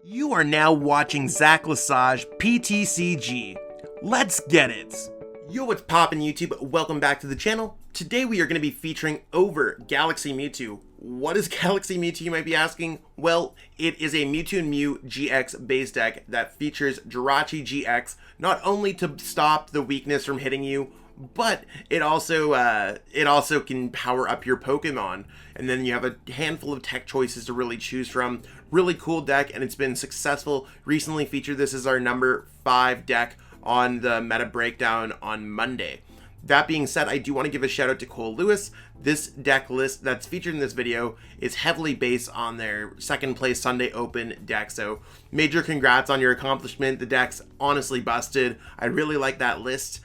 You are now watching Zach Lesage PTCG. Let's get it! Yo, what's poppin' YouTube? Welcome back to the channel. Today we are going to be featuring over Galaxy Mewtwo. What is Galaxy Mewtwo, you might be asking? Well, it is a Mewtwo-GX base deck that features Giratina-GX, not only to stop the weakness from hitting you, but it also can power up your Pokemon. And then you have a handful of tech choices to really choose from. Really cool deck, and it's been successful. Recently featured this as our number 5 deck on the meta breakdown on Monday. That being said, I do want to give a shout out to Cole Lewis. This deck list that's featured in this video is heavily based on their second place Sunday Open deck. So major congrats on your accomplishment. The deck's honestly busted. I really like that list.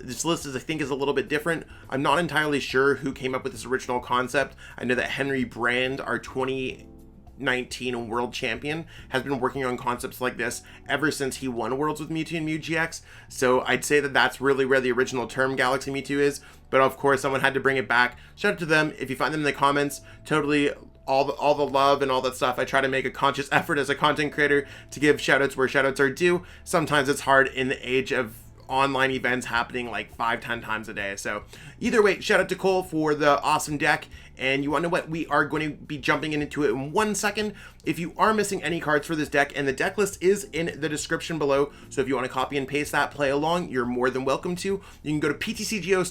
This list I think is a little bit different. I'm not entirely sure who came up with this original concept. I know that Henry Brand, our 2019 world champion, has been working on concepts like this ever since he won Worlds with Mewtwo and Mew-GX. So I'd say that that's really where the original term Galaxy Mewtwo is. But of course, someone had to bring it back. Shout out to them. If you find them in the comments, totally all the love and all that stuff. I try to make a conscious effort as a content creator to give shout outs where shout outs are due. Sometimes it's hard in the age of online events happening like 5-10 times a day. So either way, shout out to Cole for the awesome deck. And you want to know what? We are going to be jumping into it in 1 second. If you are missing any cards for this deck, and the deck list is in the description below, so if you want to copy and paste that, play along, you're more than welcome to. You can go to PTCGO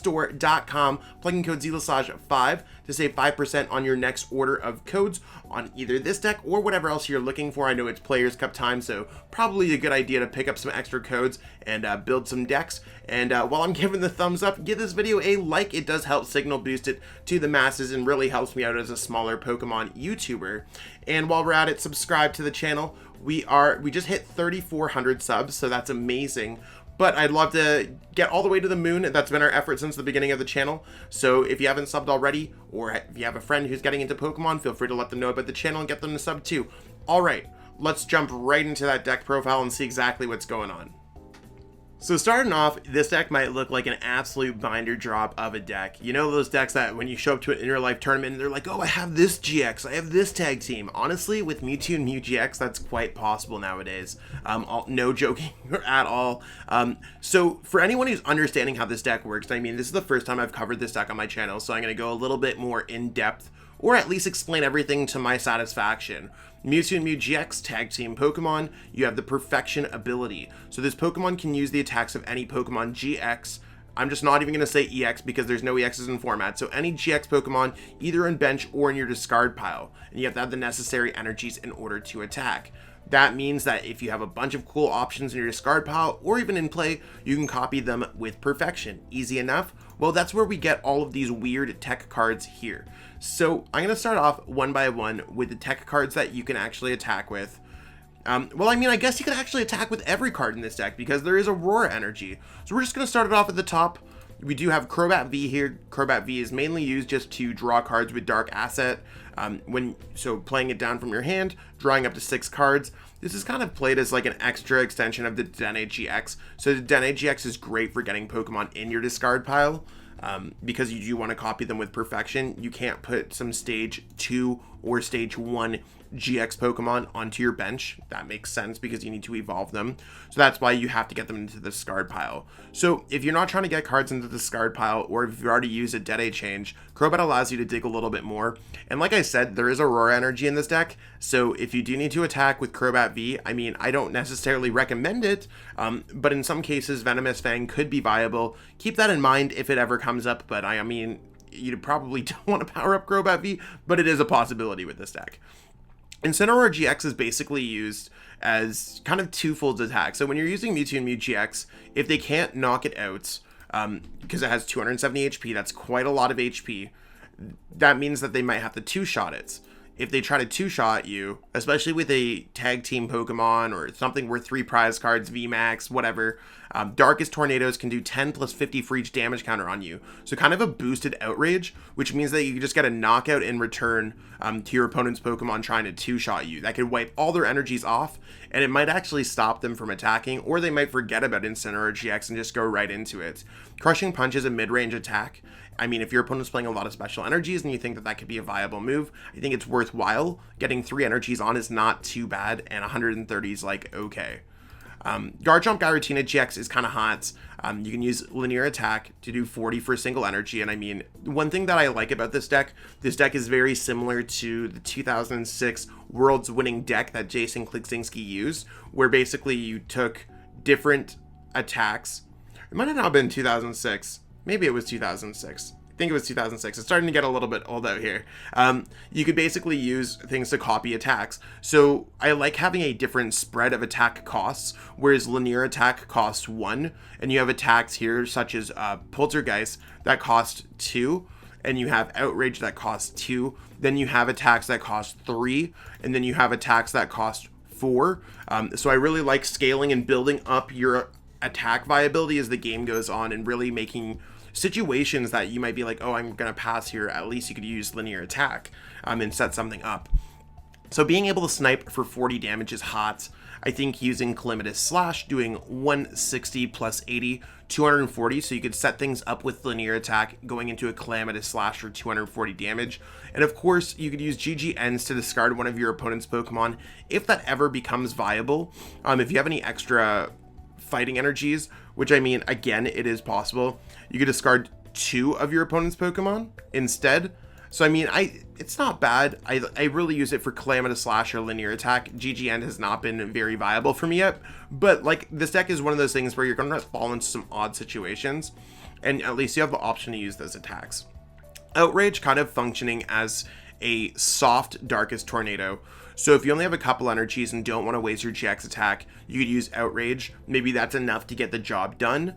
plug in code ZLesage5 to save 5% on your next order of codes on either this deck or whatever else you're looking for. I know it's Players Cup time, so probably a good idea to pick up some extra codes and build some decks. And while I'm giving the thumbs up, give this video a like. It does help signal boost it to the masses and really helps me out as a smaller Pokemon YouTuber. And while we're at it, subscribe to the channel. We just hit 3,400 subs, so that's amazing. But I'd love to get all the way to the moon. That's been our effort since the beginning of the channel. So if you haven't subbed already, or if you have a friend who's getting into Pokemon, feel free to let them know about the channel and get them to sub too. All right, let's jump right into that deck profile and see exactly what's going on. So starting off, this deck might look like an absolute binder drop of a deck. You know those decks that when you show up to an in-real-life tournament and they're like, oh, I have this GX, I have this tag team. Honestly, with Mewtwo and Mew-GX, that's quite possible nowadays. No joking at all. So for anyone who's understanding how this deck works, I mean, this is the first time I've covered this deck on my channel, so I'm going to go a little bit more in-depth, or at least explain everything to my satisfaction. Mewtwo and Mew-GX tag team Pokemon, you have the Perfection ability. So this Pokemon can use the attacks of any Pokemon GX. I'm just not even going to say EX because there's no EXs in format. So any GX Pokemon, either in bench or in your discard pile. And you have to have the necessary energies in order to attack. That means that if you have a bunch of cool options in your discard pile or even in play, you can copy them with Perfection. Easy enough? Well, that's where we get all of these weird tech cards here. So I'm going to start off one by one with the tech cards that you can actually attack with. Well, I mean, I guess you can actually attack with every card in this deck because there is Aurora energy. So we're just going to start it off at the top. We do have Crobat V here. Crobat V is mainly used just to draw cards with Dark Asset. So playing it down from your hand, drawing up to 6 cards. This is kind of played as like an extra extension of the Dedenne-GX. So the Dedenne-GX is great for getting Pokemon in your discard pile. Because you do want to copy them with Perfection. You can't put some stage 2 or stage 1 GX Pokemon onto your bench. That makes sense because you need to evolve them. So that's why you have to get them into the discard pile. So if you're not trying to get cards into the discard pile, or if you've already used a Dedenne change, Crobat allows you to dig a little bit more. And like I said, there is Aurora energy in this deck. So if you do need to attack with Crobat V, I mean, I don't necessarily recommend it, but in some cases, Venomous Fang could be viable. Keep that in mind if it ever comes up, but I mean, you probably don't want to power up Crobat V, but it is a possibility with this deck. Incineroar-GX is basically used as kind of twofold attack. So when you're using Mewtwo and Mew-GX, if they can't knock it out, because it has 270 HP, that's quite a lot of HP, that means that they might have to two-shot it. If they try to two-shot you, especially with a tag team Pokemon or something worth 3 prize cards, VMAX, whatever, Darkest Tornadoes can do 10 plus 50 for each damage counter on you. So kind of a boosted Outrage, which means that you just get a knockout in return to your opponent's Pokemon trying to two-shot you. That could wipe all their energies off, and it might actually stop them from attacking, or they might forget about Incineroar-GX and just go right into it. Crushing Punch is a mid-range attack, I mean, if your opponent's playing a lot of special energies and you think that that could be a viable move, I think it's worthwhile. Getting 3 energies on is not too bad, and 130 is like okay. Garchomp Giratina-GX is kind of hot. You can use linear attack to do 40 for a single energy, and I mean, one thing that I like about this deck is very similar to the 2006 World's winning deck that Jason Klikzinski used, where basically you took different attacks. It might have not been 2006. Maybe it was 2006. I think it was 2006. It's starting to get a little bit old out here. You could basically use things to copy attacks. So I like having a different spread of attack costs, whereas linear attack costs 1, and you have attacks here such as Poltergeist that cost 2, and you have Outrage that costs 2. Then you have attacks that cost 3, and then you have attacks that cost 4. So I really like scaling and building up your attack viability as the game goes on, and really making situations that you might be like, oh, I'm gonna pass here, at least you could use linear attack and set something up. So being able to snipe for 40 damage is hot. I think using Calamitous Slash, doing 160 plus 80, 240, so you could set things up with linear attack going into a Calamitous Slash for 240 damage. And of course, you could use GGNs to discard one of your opponent's Pokemon if that ever becomes viable. If you have any extra fighting energies, which I mean, again, it is possible, you could discard 2 of your opponent's Pokemon instead. So I mean, it's not bad. I really use it for Calamitous Slash or linear attack. GGN has not been very viable for me yet, but like, this deck is one of those things where you're going to fall into some odd situations, and at least you have the option to use those attacks. Outrage kind of functioning as a soft Darkest Tornado. So if you only have a couple energies and don't want to waste your GX attack, you could use Outrage. Maybe that's enough to get the job done.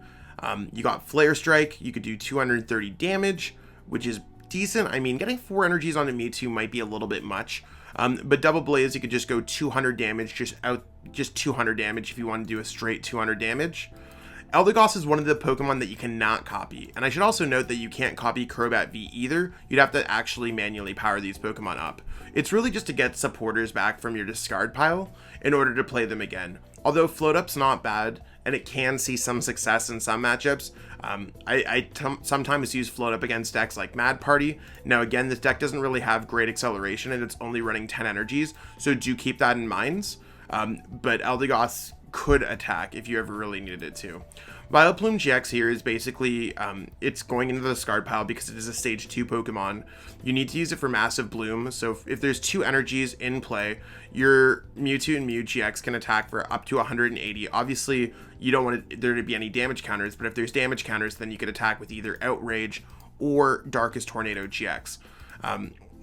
You got Flare Strike. You could do 230 damage, which is decent. I mean, getting 4 energies on a Mewtwo might be a little bit much. But Double Blaze, you could just go 200 damage, just 200 damage if you want to do a straight 200 damage. Eldegoss is one of the Pokemon that you cannot copy, and I should also note that you can't copy Crobat V either. You'd have to actually manually power these Pokemon up. It's really just to get supporters back from your discard pile in order to play them again. Although Float Up's not bad, and it can see some success in some matchups. I sometimes use Float Up against decks like Mad Party. Now again, this deck doesn't really have great acceleration, and it's only running 10 energies, so do keep that in mind. But Eldegoss could attack if you ever really needed it to. Vileplume-GX here is basically, it's going into the discard pile because it is a stage 2 Pokemon. You need to use it for Massive Bloom, so if there's 2 energies in play, your Mewtwo and Mew-GX can attack for up to 180. Obviously, you don't want there to be any damage counters, but if there's damage counters, then you could attack with either Outrage or Darkest Tornado GX.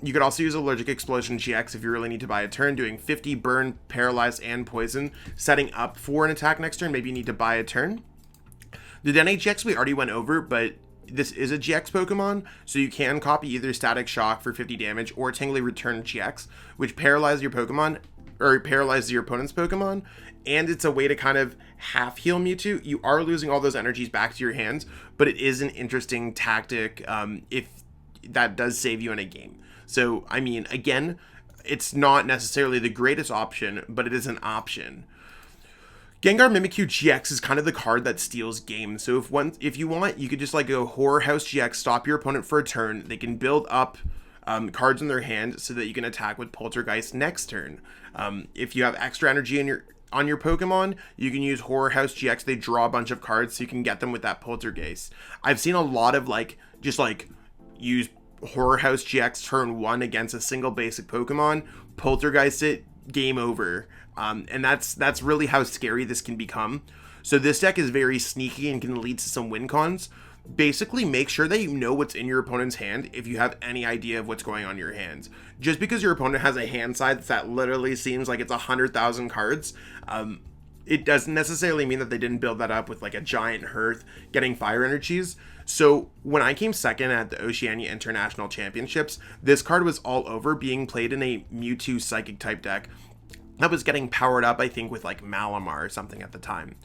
You could also use Allergic Explosion GX if you really need to buy a turn, doing 50 burn, paralyze, and poison, setting up for an attack next turn. Maybe you need to buy a turn. The Dedenne-GX we already went over, but this is a GX Pokemon, so you can copy either Static Shock for 50 damage or Tingly Return GX, which paralyzes your Pokemon, or paralyzes your opponent's Pokemon, and it's a way to kind of half heal Mewtwo. You are losing all those energies back to your hands, but it is an interesting tactic if that does save you in a game. So, I mean, again, it's not necessarily the greatest option, but it is an option. Gengar Mimikyu-GX is kind of the card that steals games. So if you want, you could just like go Horror House GX, stop your opponent for a turn. They can build up cards in their hand so that you can attack with Poltergeist next turn. If you have extra energy on your Pokemon, you can use Horror House GX. They draw a bunch of cards so you can get them with that Poltergeist. I've seen a lot of use Horror House GX turn 1 against a single basic Pokemon, Poltergeist it, game over. And that's really how scary this can become. So this deck is very sneaky and can lead to some win cons. Basically, make sure that you know what's in your opponent's hand if you have any idea of what's going on in your hands. Just because your opponent has a hand size that literally seems like it's 100,000 cards, it doesn't necessarily mean that they didn't build that up with like a giant hearth getting fire energies. So when I came second at the Oceania International Championships, this card was all over, being played in a Mewtwo Psychic type deck that was getting powered up, I think, with like Malamar or something at the time.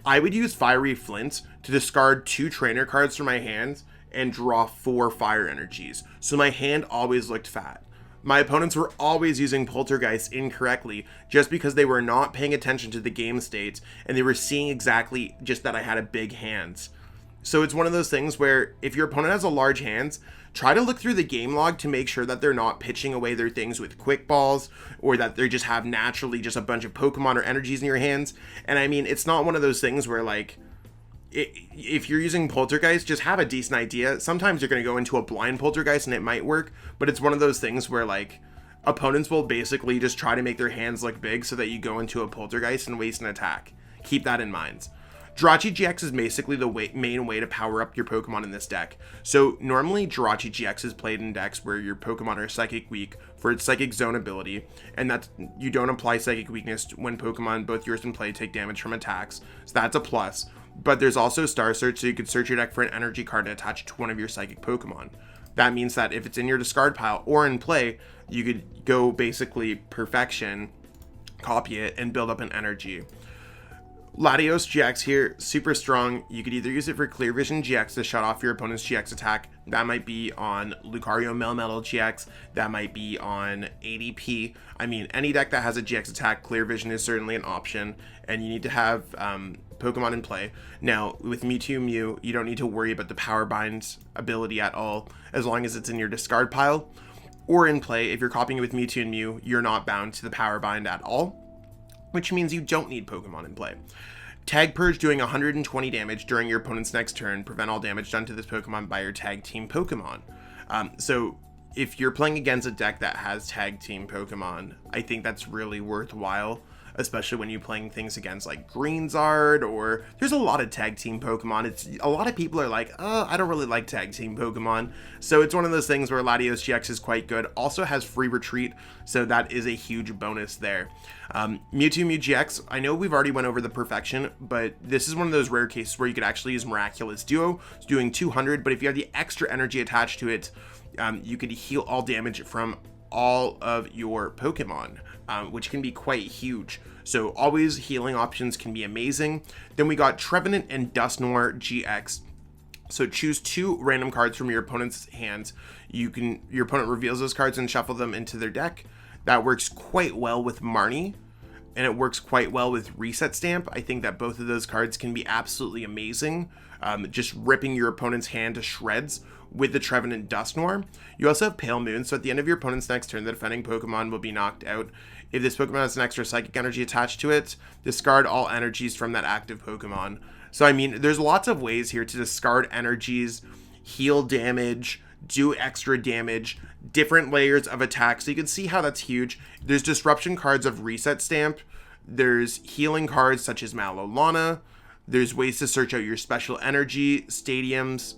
I would use Fiery Flint to discard 2 trainer cards from my hand and draw 4 fire energies. So my hand always looked fat. My opponents were always using Poltergeist incorrectly just because they were not paying attention to the game state and they were seeing exactly just that I had a big hand. So it's one of those things where if your opponent has a large hand, try to look through the game log to make sure that they're not pitching away their things with quick balls, or that they just have naturally just a bunch of Pokemon or energies in your hands. And I mean, it's not one of those things where like, if you're using Poltergeist, just have a decent idea. Sometimes you're going to go into a blind Poltergeist and it might work, but it's one of those things where like, opponents will basically just try to make their hands look big so that you go into a Poltergeist and waste an attack. Keep that in mind. Giratina-GX is basically the main way to power up your Pokemon in this deck. So normally Giratina-GX is played in decks where your Pokemon are Psychic Weak for its Psychic Zone ability, and that you don't apply Psychic Weakness when Pokemon, both yours and play, take damage from attacks. So that's a plus. But there's also Star Search, so you could search your deck for an energy card and attach it to one of your Psychic Pokemon. That means that if it's in your discard pile or in play, you could go basically Perfection, copy it, and build up an energy. Latios-GX here, super strong. You could either use it for Clear Vision GX to shut off your opponent's GX attack. That might be on Lucario Melmetal GX. That might be on ADP. I mean, any deck that has a GX attack, Clear Vision is certainly an option. And you need to have Pokemon in play. Now, with Mewtwo Mew, you don't need to worry about the Power Bind ability at all, as long as it's in your discard pile. Or in play, if you're copying it with Mewtwo and Mew, you're not bound to the Power Bind at all, which means you don't need Pokemon in play. Tag Purge doing 120 damage during your opponent's next turn. Prevent all damage done to this Pokemon by your tag team Pokemon. So if you're playing against a deck that has tag team Pokemon, I think that's really worthwhile, especially when you're playing things against like Greenzard, or there's a lot of tag team Pokemon. It's a lot of people are like, oh, I don't really like tag team Pokemon. So it's one of those things where Latios-GX is quite good. Also has free retreat, so that is a huge bonus there. Mewtwo-GX, I know we've already went over the Perfection, but this is one of those rare cases where you could actually use Miraculous Duo. It's doing 200, but if you have the extra energy attached to it, you could heal all damage from all of your Pokemon, which can be quite huge. So always healing options can be amazing. Then we got Trevenant and Dusknoir-GX. So choose 2 random cards from your opponent's hands. Your opponent reveals those cards and shuffle them into their deck. That works quite well with Marnie, and it works quite well with Reset Stamp. I think that both of those cards can be absolutely amazing, just ripping your opponent's hand to shreds with the Trevenant Dusknoir. You also have Pale Moon, so at the end of your opponent's next turn, the defending Pokemon will be knocked out. If this Pokemon has an extra Psychic energy attached to it, discard all energies from that active Pokemon. So I mean, there's lots of ways here to discard energies, heal damage, do extra damage, different layers of attack. So you can see how that's huge. There's disruption cards of Reset Stamp. There's healing cards such as Malolana. There's ways to search out your special energy, stadiums,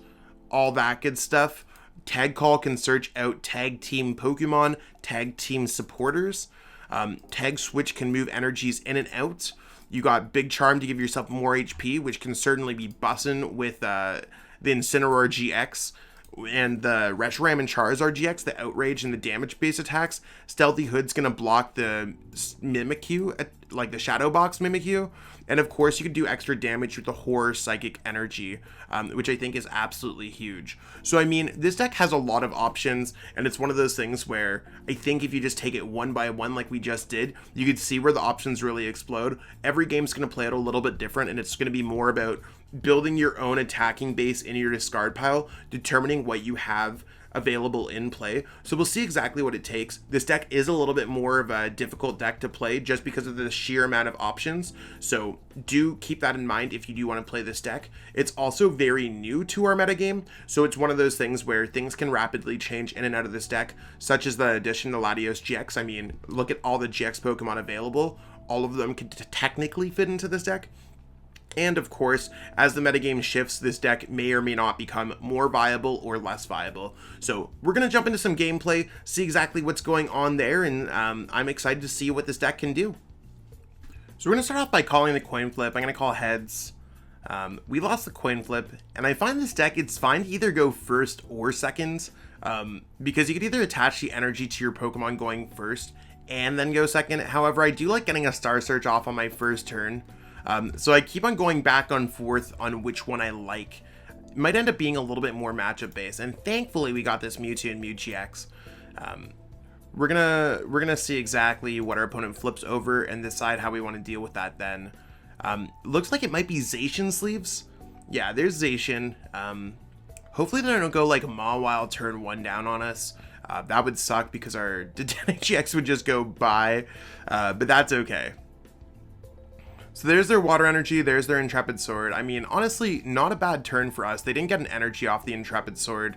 all that good stuff. Tag Call can search out tag team Pokemon, tag team supporters. Tag Switch can move energies in and out. You got Big Charm to give yourself more HP, which can certainly be bussin' with the Incineroar-GX and the Reshiram and Charizard-GX, the outrage and the damage-based attacks. Stealthy Hood's gonna block the Mimikyu, like the Shadow Box Mimikyu. And of course, you could do extra damage with the Horror Psychic Energy, which I think is absolutely huge. So I mean, this deck has a lot of options, and it's one of those things where I think if you just take it one by one like we just did, you could see where the options really explode. Every game's gonna play out a little bit different, and it's gonna be more about building your own attacking base in your discard pile, determining what you have available in play. So we'll see exactly what it takes. This deck is a little bit more of a difficult deck to play just because of the sheer amount of options. So do keep that in mind if you do want to play this deck. It's also very new to our metagame, so it's one of those things where things can rapidly change in and out of this deck, such as the addition to Latios-GX. I mean, look at all the GX Pokemon available. All of them could technically fit into this deck. And of course, as the metagame shifts, this deck may or may not become more viable or less viable. So we're going to jump into some gameplay, see exactly what's going on there, and I'm excited to see what this deck can do. So we're going to start off by calling the coin flip. I'm going to call heads. We lost the coin flip, and I find this deck, it's fine to either go first or second, because you could either attach the energy to your Pokemon going first and then go second. However, I do like getting a Star Search off on my first turn. So I keep on going back and forth on which one I like. It might end up being a little bit more matchup based, and thankfully we got this Mewtwo and Mew-GX. We're gonna see exactly what our opponent flips over and decide how we want to deal with that then. Looks like it might be Zacian sleeves. Yeah, there's Zacian. Hopefully they don't go like Mawile turn 1 down on us. That would suck because our Dedenne-GX would just go by, but that's okay. So there's their Water Energy, there's their Intrepid Sword. I mean, honestly, not a bad turn for us. They didn't get an energy off the Intrepid Sword.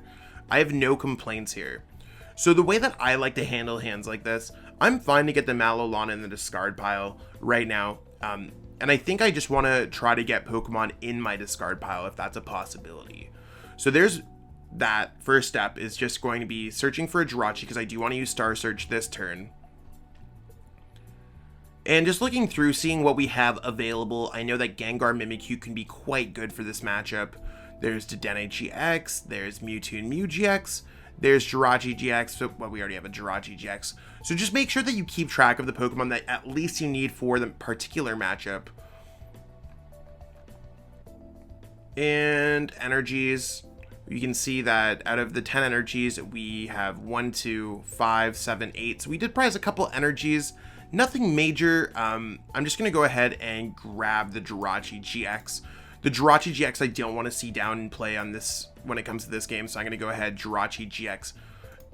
I have no complaints here. So the way that I like to handle hands like this, I'm fine to get the Malolana in the discard pile right now. And I think I just want to try to get Pokemon in my discard pile if that's a possibility. So there's that. First step is just going to be searching for a Jirachi because I do want to use Star Search this turn. And just looking through, seeing what we have available, I know that Gengar Mimikyu can be quite good for this matchup. There's Dedenne-GX, there's Mewtwo and Mew-GX, there's Jirachi-GX, well, we already have a Jirachi-GX. So just make sure that you keep track of the Pokemon that at least you need for the particular matchup. And energies, you can see that out of the 10 energies, we have 1, 2, 5, 7, 8. So we did prize a couple energies. Nothing major. I'm just going to go ahead and grab the Jirachi-GX. The Jirachi-GX I don't want to see down and play on this when it comes to this game, so I'm going to go ahead, Jirachi-GX,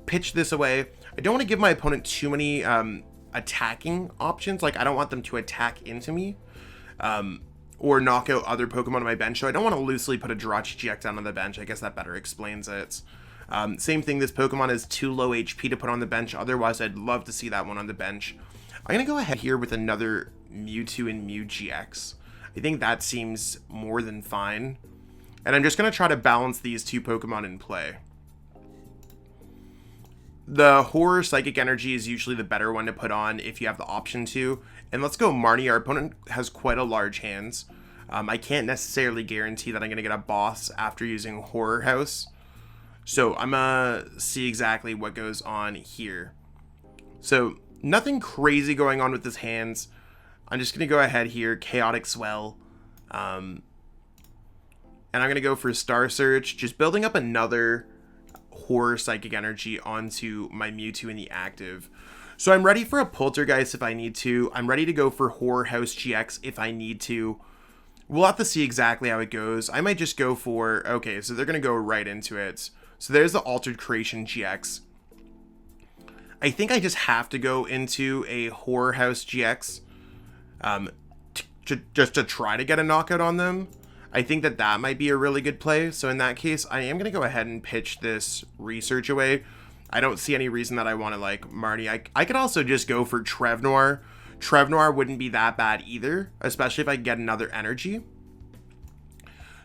pitch this away. I don't want to give my opponent too many attacking options. Like, I don't want them to attack into me or knock out other Pokemon on my bench, so I don't want to loosely put a Jirachi-GX down on the bench. I guess that better explains it. Same thing, this Pokemon is too low HP to put on the bench, otherwise I'd love to see that one on the bench. I'm going to go ahead here with another Mewtwo and Mew-GX. I think that seems more than fine. And I'm just going to try to balance these two Pokemon in play. The Horror Psychic Energy is usually the better one to put on if you have the option to. And let's go Marnie. Our opponent has quite a large hands. I can't necessarily guarantee that I'm going to get a boss after using Horror House. So I'm going to see exactly what goes on here. So nothing crazy going on with his hands. I'm just going to go ahead here, Chaotic Swell. And I'm going to go for Star Search, just building up another Horror Psychic Energy onto my Mewtwo in the active. So I'm ready for a Poltergeist if I need to. I'm ready to go for Horror House GX if I need to. We'll have to see exactly how it goes. I might just go for, okay, so they're going to go right into it. So there's the Altered Creation GX. I think I just have to go into a Horror House GX just to try to get a knockout on them. I think that that might be a really good play. So in that case, I am going to go ahead and pitch this Research away. I don't see any reason that I want to like Marnie. I could also just go for Trevnoir. Trevnoir wouldn't be that bad either, especially if I get another energy.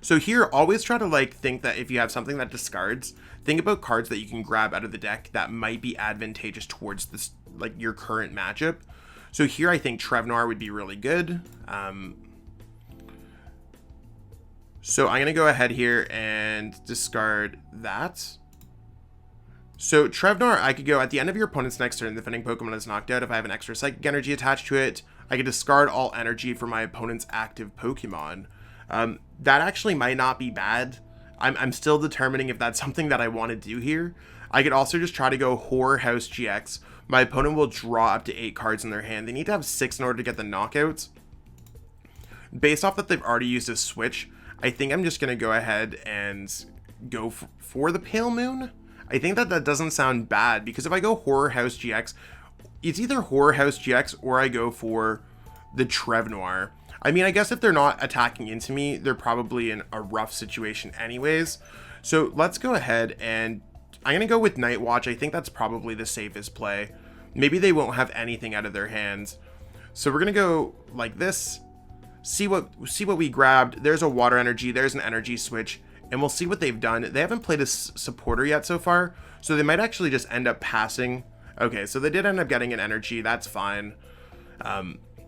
So here, always try to like think that if you have something that discards, think about cards that you can grab out of the deck that might be advantageous towards this, like your current matchup. So here, I think Trevnoir would be really good. So I'm going to go ahead here and discard that. So Trevnoir, I could go at the end of your opponent's next turn, the defending Pokemon is knocked out. If I have an extra Psychic Energy attached to it, I could discard all energy for my opponent's active Pokemon. That actually might not be bad. I'm still determining if that's something that I want to do here. I could also just try to go Horror House GX. My opponent will draw up to 8 cards in their hand. They need to have 6 in order to get the knockouts. Based off that they've already used a switch, I think I'm just going to go ahead and go for the Pale Moon. I think that that doesn't sound bad, because if I go Horror House GX, it's either Horror House GX or I go for the Trevnoir. I mean, I guess if they're not attacking into me, they're probably in a rough situation anyways. So let's go ahead and I'm going to go with Night Watch. I think that's probably the safest play. Maybe they won't have anything out of their hands. So we're going to go like this. See what we grabbed. There's a Water Energy. There's an Energy Switch. And we'll see what they've done. They haven't played a supporter yet so far. So they might actually just end up passing. Okay, so they did end up getting an Energy. That's fine.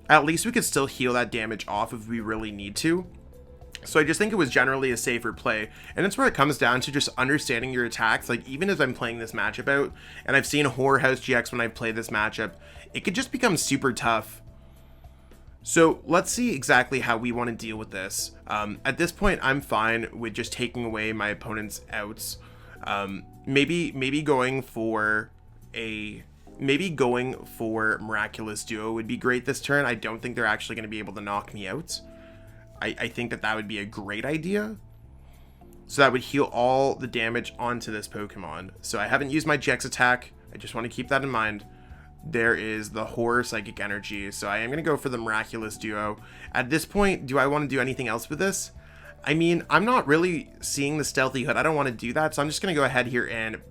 At least we could still heal that damage off if we really need to. So I just think it was generally a safer play. And that's where it comes down to just understanding your attacks. Like, even as I'm playing this matchup out, and I've seen Horror House GX when I've played this matchup, it could just become super tough. So let's see exactly how we want to deal with this. At this point, I'm fine with just taking away my opponent's outs. Maybe going for Miraculous Duo would be great this turn. I don't think they're actually going to be able to knock me out. I think that would be a great idea. So that would heal all the damage onto this Pokemon. So I haven't used my GX attack. I just want to keep that in mind. There is the Horror Psychic Energy. So I am going to go for the Miraculous Duo. At this point, do I want to do anything else with this? I mean, I'm not really seeing the Stealthy Hood. I don't want to do that. So I'm just going to go ahead here and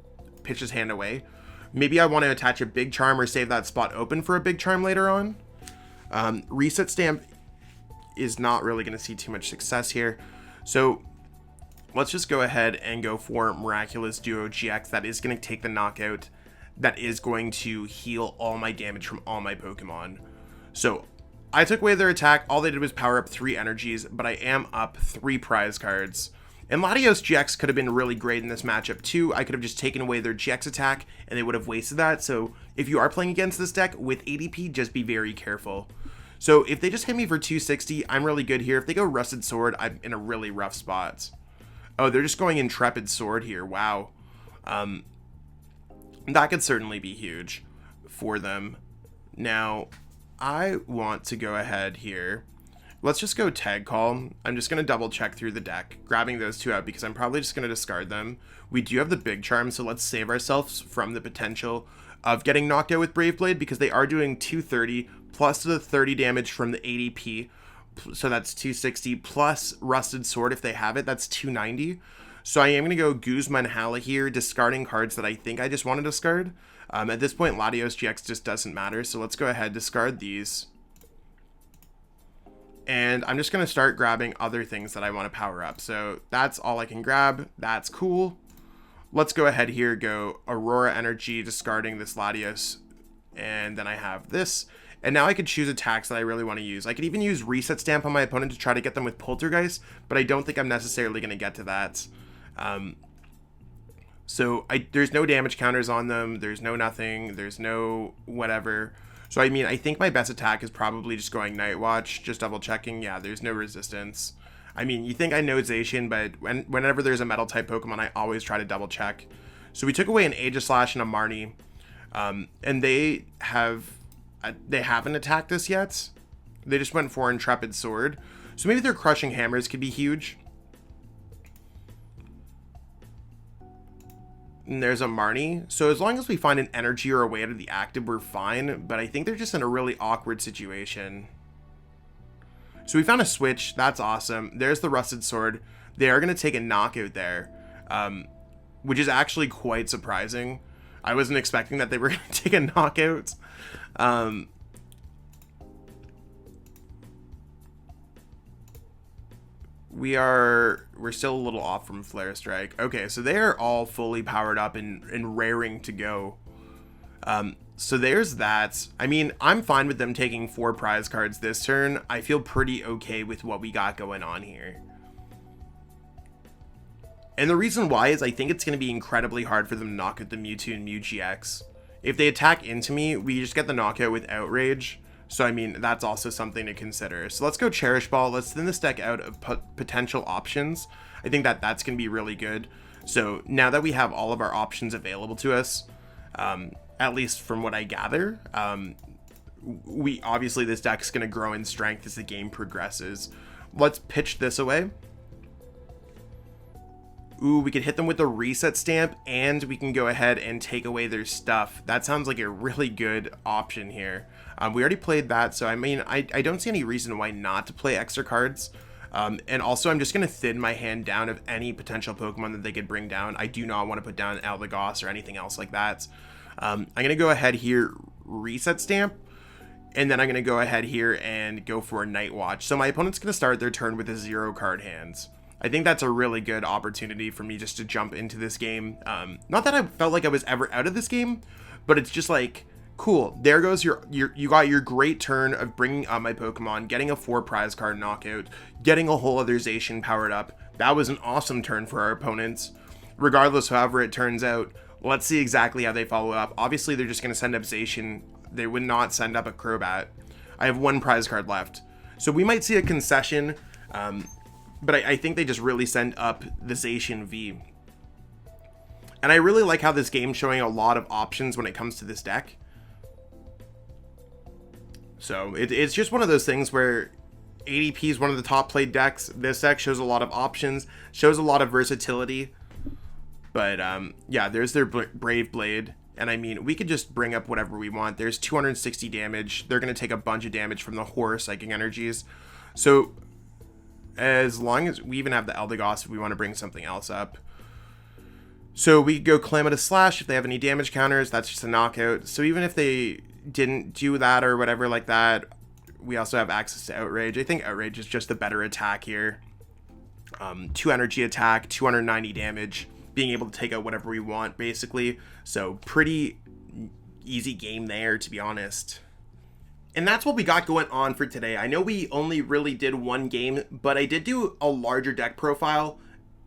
pitch his hand away. Maybe I want to attach a Big Charm or save that spot open for a Big Charm later on. Reset Stamp is not really going to see too much success here. So let's just go ahead and go for Miraculous Duo GX. That is going to take the knockout. That is going to heal all my damage from all my Pokemon. So I took away their attack. All they did was power up 3 energies, but I am up 3 prize cards. And Latios GX could have been really great in this matchup too. I could have just taken away their GX attack and they would have wasted that. So if you are playing against this deck with ADP, just be very careful. So if they just hit me for 260, I'm really good here. If they go Rusted Sword, I'm in a really rough spot. Oh, they're just going Intrepid Sword here. Wow. That could certainly be huge for them. Now, I want to go ahead here. Let's just go Tag Call. I'm just going to double check through the deck, grabbing those 2 out because I'm probably just going to discard them. We do have the Big Charm, so let's save ourselves from the potential of getting knocked out with Brave Blade because they are doing 230 plus the 30 damage from the ADP. So that's 260 plus Rusted Sword if they have it. That's 290. So I am going to go Guzman Hala here, discarding cards that I think I just want to discard. At this point, Latios GX just doesn't matter. So let's go ahead, discard these. And I'm just going to start grabbing other things that I want to power up. So that's all I can grab. That's cool. Let's go ahead here, go Aurora Energy, discarding this Latios. And then I have this. And now I could choose attacks that I really want to use. I could even use Reset Stamp on my opponent to try to get them with Poltergeist, but I don't think I'm necessarily going to get to that. So there's no damage counters on them. There's no nothing. There's no whatever. So, I mean, I think my best attack is probably just going Night Watch, just double checking. Yeah, there's no resistance. I mean, you think I know Zacian, but whenever there's a metal type Pokemon, I always try to double check. So we took away an Aegislash and a Marnie, and they haven't attacked us yet. They just went for Intrepid Sword. So maybe their Crushing Hammers could be huge. And there's a Marnie. So as long as we find an energy or a way out of the active, we're fine. But I think they're just in a really awkward situation. So we found a switch. That's awesome. There's the Rusted Sword. They are going to take a knockout there, which is actually quite surprising. I wasn't expecting that they were going to take a knockout. We're still a little off from Flare Strike. Okay, so they're all fully powered up and raring to go. So there's that. I mean, I'm fine with them taking 4 prize cards this turn. I feel pretty okay with what we got going on here. And the reason why is I think it's going to be incredibly hard for them to knock out the Mewtwo and Mew-GX. If they attack into me, we just get the knockout with Outrage. So, I mean, that's also something to consider. So let's go Cherish Ball. Let's thin this deck out of potential options. I think that's going to be really good. So now that we have all of our options available to us, at least from what I gather, obviously this deck is going to grow in strength as the game progresses. Let's pitch this away. Ooh, we could hit them with the Reset Stamp, and we can go ahead and take away their stuff. That sounds like a really good option here. We already played that, so I mean, I don't see any reason why not to play extra cards. And also, I'm just going to thin my hand down of any potential Pokemon that they could bring down. I do not want to put down Eldegoss or anything else like that. I'm going to go ahead here, Reset Stamp, and then I'm going to go ahead here and go for a Night Watch. So my opponent's going to start their turn with a 0-card hand. I think that's a really good opportunity for me just to jump into this game. Not that I felt like I was ever out of this game, but it's just like, cool, there goes you got your great turn of bringing up my Pokemon, getting a 4 prize card knockout, getting a whole other Zacian powered up. That was an awesome turn for our opponents. Regardless, however it turns out, let's see exactly how they follow up. Obviously, they're just going to send up Zacian. They would not send up a Crobat. I have 1 prize card left. So we might see a concession, but I think they just really send up the Zacian V. And I really like how this game's showing a lot of options when it comes to this deck. So it's just one of those things where ADP is one of the top played decks. This deck shows a lot of options, shows a lot of versatility. But yeah, there's their Brave Blade. And I mean, we could just bring up whatever we want. There's 260 damage. They're going to take a bunch of damage from the Horror Psychic Energies. So as long as we even have the Eldegoss if we want to bring something else up. So we could go Calamitous Slash if they have any damage counters. That's just a knockout. So even if they didn't do that or whatever like that, we also have access to Outrage. I think Outrage is just a better attack here. 2 energy attack, 290 damage, being able to take out whatever we want basically. So pretty easy game there, to be honest. And that's what we got going on for today. I know we only really did one game, but I did do a larger deck profile,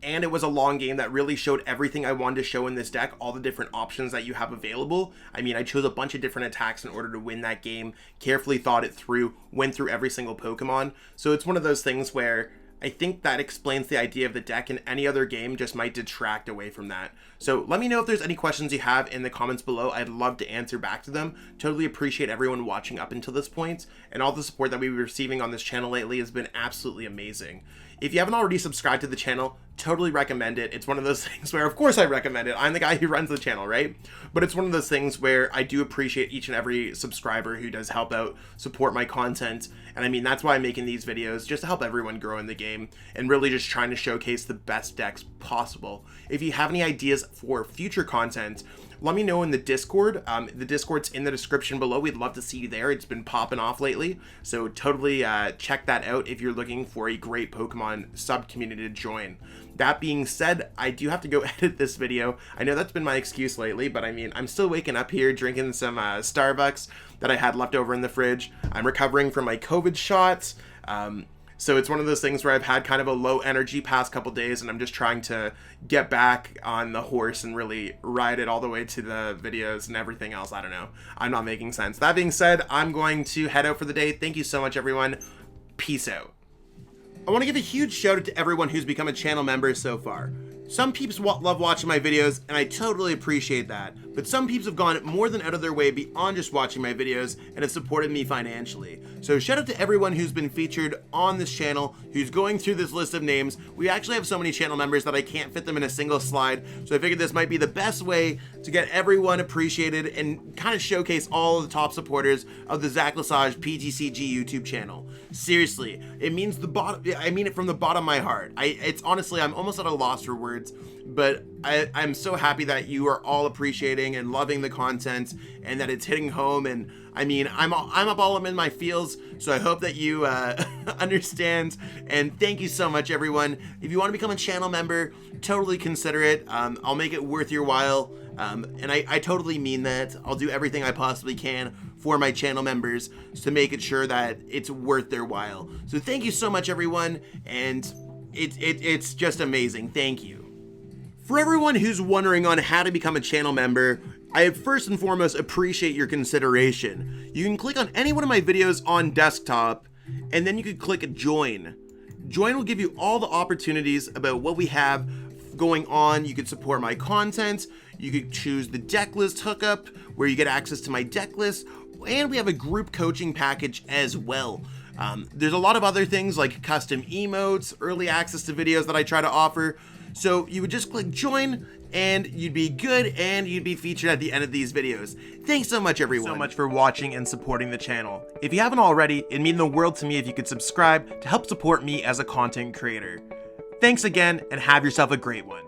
and it was a long game that really showed everything I wanted to show in this deck, all the different options that you have available. I mean, I chose a bunch of different attacks in order to win that game, carefully thought it through, went through every single Pokemon. So it's one of those things where I think that explains the idea of the deck, and any other game just might detract away from that. So let me know if there's any questions you have in the comments below. I'd love to answer back to them. Totally appreciate everyone watching up until this point, and all the support that we've been receiving on this channel lately has been absolutely amazing. If you haven't already subscribed to the channel, totally recommend it. It's one of those things where, of course I recommend it. I'm the guy who runs the channel, right? But it's one of those things where I do appreciate each and every subscriber who does help out, support my content. And I mean, that's why I'm making these videos, just to help everyone grow in the game and really just trying to showcase the best decks possible. If you have any ideas for future content, let me know in the Discord. The Discord's in the description below. We'd love to see you there. It's been popping off lately. So totally check that out if you're looking for a great Pokemon sub-community to join. That being said, I do have to go edit this video. I know that's been my excuse lately, but I mean, I'm still waking up here drinking some Starbucks that I had left over in the fridge. I'm recovering from my COVID shots. So it's one of those things where I've had kind of a low energy past couple days, and I'm just trying to get back on the horse and really ride it all the way to the videos and everything else. I don't know. I'm not making sense. That being said, I'm going to head out for the day. Thank you so much, everyone. Peace out. I want to give a huge shout out to everyone who's become a channel member so far. Some peeps love watching my videos, and I totally appreciate that, but some peeps have gone more than out of their way beyond just watching my videos and have supported me financially. So shout out to everyone who's been featured on this channel, who's going through this list of names. We actually have so many channel members that I can't fit them in a single slide, so I figured this might be the best way to get everyone appreciated and kind of showcase all of the top supporters of the Zacian PTCG YouTube channel. Seriously, it means I mean it from the bottom of my heart. It's honestly, I'm almost at a loss for words. But I'm so happy that you are all appreciating and loving the content, and that it's hitting home. And I mean, I'm up all in my feels, so I hope that you understand. And thank you so much, everyone. If you want to become a channel member, totally consider it. I'll make it worth your while, and I totally mean that. I'll do everything I possibly can for my channel members to make it sure that it's worth their while. So thank you so much, everyone, and it's just amazing. Thank you. For everyone who's wondering on how to become a channel member, I first and foremost appreciate your consideration. You can click on any one of my videos on desktop, and then you could click join. Join will give you all the opportunities about what we have going on. You could support my content, you could choose the deck list hookup where you get access to my deck list, and we have a group coaching package as well. There's a lot of other things like custom emotes, early access to videos that I try to offer. So you would just click join, and you'd be good, and you'd be featured at the end of these videos. Thanks so much, everyone. So much for watching and supporting the channel. If you haven't already, it'd mean the world to me if you could subscribe to help support me as a content creator. Thanks again, and have yourself a great one.